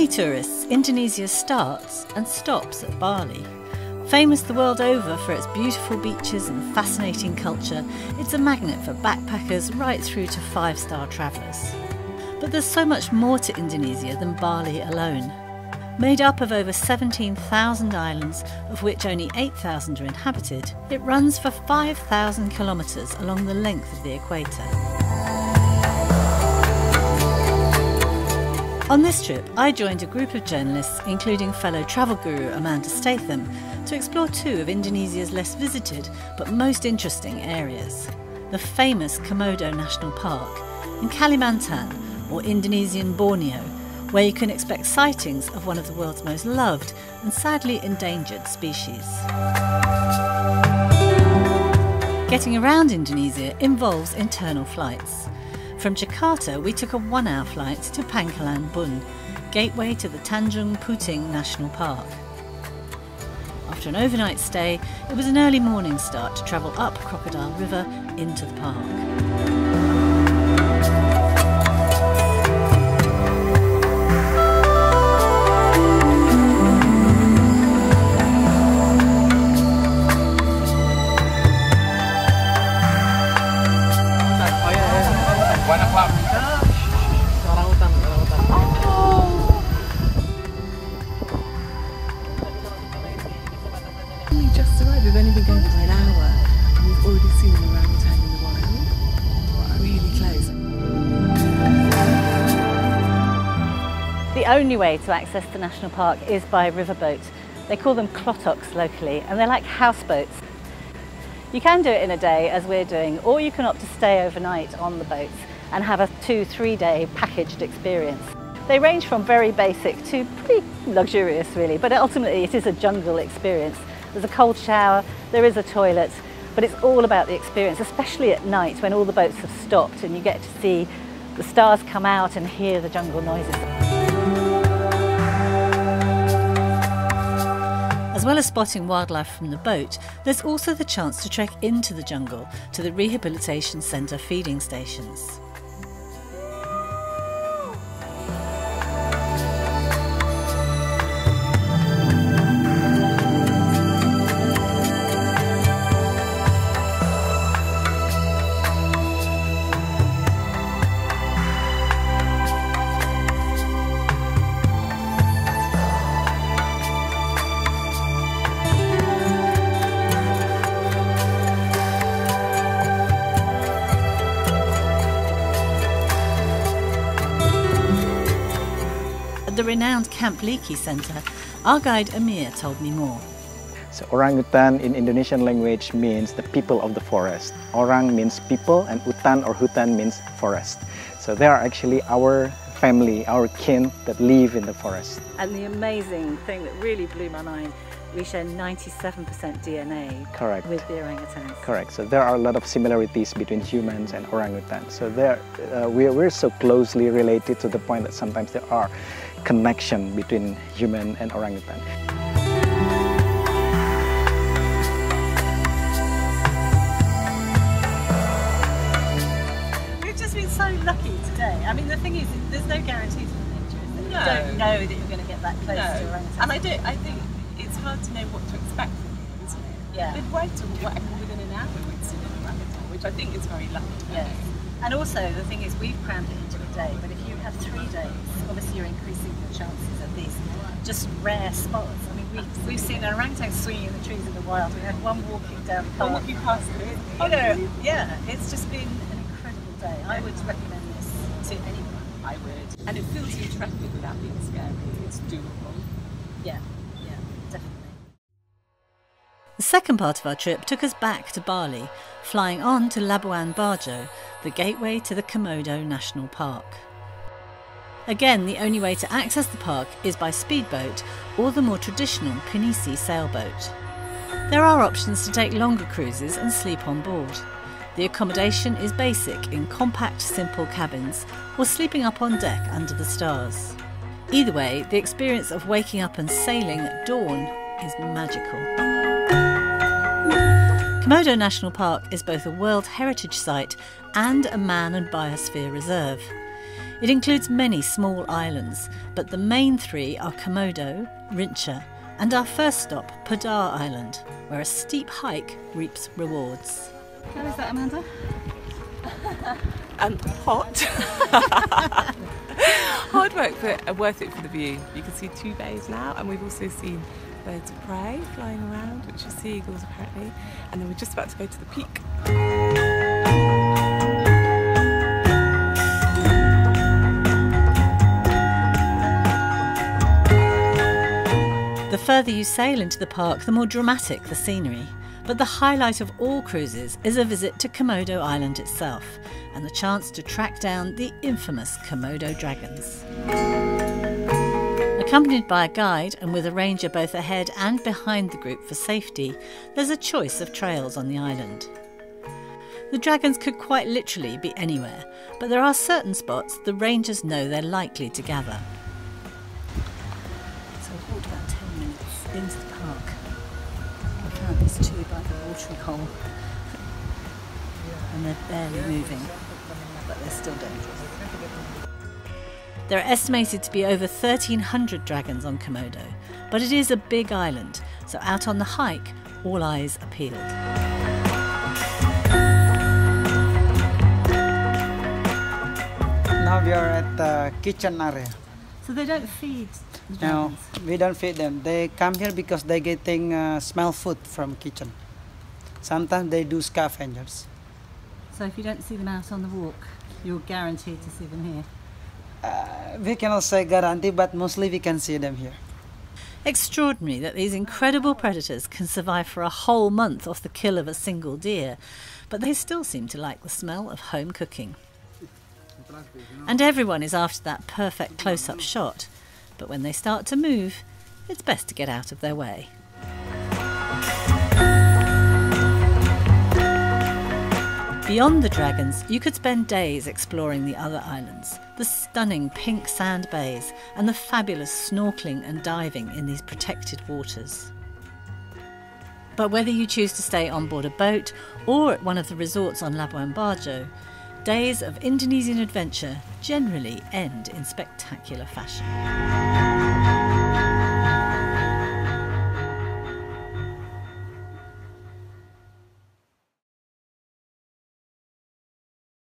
many tourists, Indonesia starts and stops at Bali. Famous the world over for its beautiful beaches and fascinating culture, it's a magnet for backpackers right through to five-star travellers. But there's so much more to Indonesia than Bali alone. Made up of over 17,000 islands, of which only 8,000 are inhabited, it runs for 5,000 kilometres along the length of the equator. On this trip, I joined a group of journalists, including fellow travel guru Amanda Statham, to explore two of Indonesia's less visited but most interesting areas. The famous Komodo National Park in Kalimantan, or Indonesian Borneo, where you can expect sightings of one of the world's most loved and sadly endangered species. Getting around Indonesia involves internal flights. From Jakarta, we took a 1-hour flight to Pangkalan Bun, gateway to the Tanjung Puting National Park. After an overnight stay, it was an early morning start to travel up Crocodile River into the park. We just arrived. We've only been going for an hour and we've already seen an orangutan in the wild. Really close. The only way to access the national park is by riverboat. They call them klotoks locally, and they're like houseboats. You can do it in a day, as we're doing, or you can opt to stay overnight on the boats and have a 2-3 day packaged experience. They range from very basic to pretty luxurious really, but ultimately it is a jungle experience. There's a cold shower, there is a toilet, but it's all about the experience, especially at night when all the boats have stopped and you get to see the stars come out and hear the jungle noises. As well as spotting wildlife from the boat, there's also the chance to trek into the jungle to the rehabilitation centre feeding stations. At the renowned Camp Liki Centre, our guide Amir told me more. So orangutan in Indonesian language means the people of the forest. Orang means people and utan or hutan means forest. So they are actually our family, our kin that live in the forest. And the amazing thing that really blew my mind, we share 97% DNA Correct. with the orangutans. Correct. So there are a lot of similarities between humans and orangutans. So we're so closely related to the point that sometimes there are connection between human and orangutan. We've just been so lucky today. I mean, the thing is, there's no guarantees in nature. You don't know that you're going to get that close to orangutans. And I think it's hard to know what to expect from them, isn't it? Yeah. They'd wait till within an hour we'd seen an orangutan, which I think is very lucky. Yes. And also, the thing is, we've crammed it into a day, but if you have 3 days, obviously you're increasing the chances of these just rare spots. I mean, we've seen an orangutan swinging in the trees in the wild. We had one walking down the path. Walking past it. Oh no, yeah, it's just been an incredible day. I would recommend this to anyone. I would. And it feels intrepid without being scary. It's doable. Yeah, definitely. The second part of our trip took us back to Bali, flying on to Labuan Bajo, the gateway to the Komodo National Park. Again, the only way to access the park is by speedboat or the more traditional pinisi sailboat. There are options to take longer cruises and sleep on board. The accommodation is basic in compact, simple cabins or sleeping up on deck under the stars. Either way, the experience of waking up and sailing at dawn is magical. Komodo National Park is both a World Heritage Site and a Man and Biosphere Reserve. It includes many small islands, but the main three are Komodo, Rincha, and our first stop, Padar Island, where a steep hike reaps rewards. How is that, Amanda? Hot. Hard work, but worth it for the view. You can see 2 bays now, and we've also seen birds of prey flying around, which are seagulls apparently, and then we're just about to go to the peak. The further you sail into the park, the more dramatic the scenery. But the highlight of all cruises is a visit to Komodo Island itself, and the chance to track down the infamous Komodo dragons. Accompanied by a guide and with a ranger both ahead and behind the group for safety, there's a choice of trails on the island. The dragons could quite literally be anywhere, but there are certain spots the rangers know they're likely to gather. So we've walked about 10 minutes into the park. I found these two by the watering hole, and they're barely moving, but they're still dangerous. There are estimated to be over 1,300 dragons on Komodo, but it is a big island, so out on the hike, all eyes are peeled. Now we are at the kitchen area. So they don't feed the No, dragons? we don't feed them. They come here because they getting smell food from kitchen. Sometimes they do scavengers. So if you don't see them out on the walk, you're guaranteed to see them here? We cannot say guarantee, but mostly we can see them here. Extraordinary that these incredible predators can survive for a whole month off the kill of a single deer, but they still seem to like the smell of home cooking. And everyone is after that perfect close-up shot, but when they start to move, it's best to get out of their way. Beyond the dragons, you could spend days exploring the other islands, the stunning pink sand bays and the fabulous snorkelling and diving in these protected waters. But whether you choose to stay on board a boat or at one of the resorts on Labuan Bajo, days of Indonesian adventure generally end in spectacular fashion.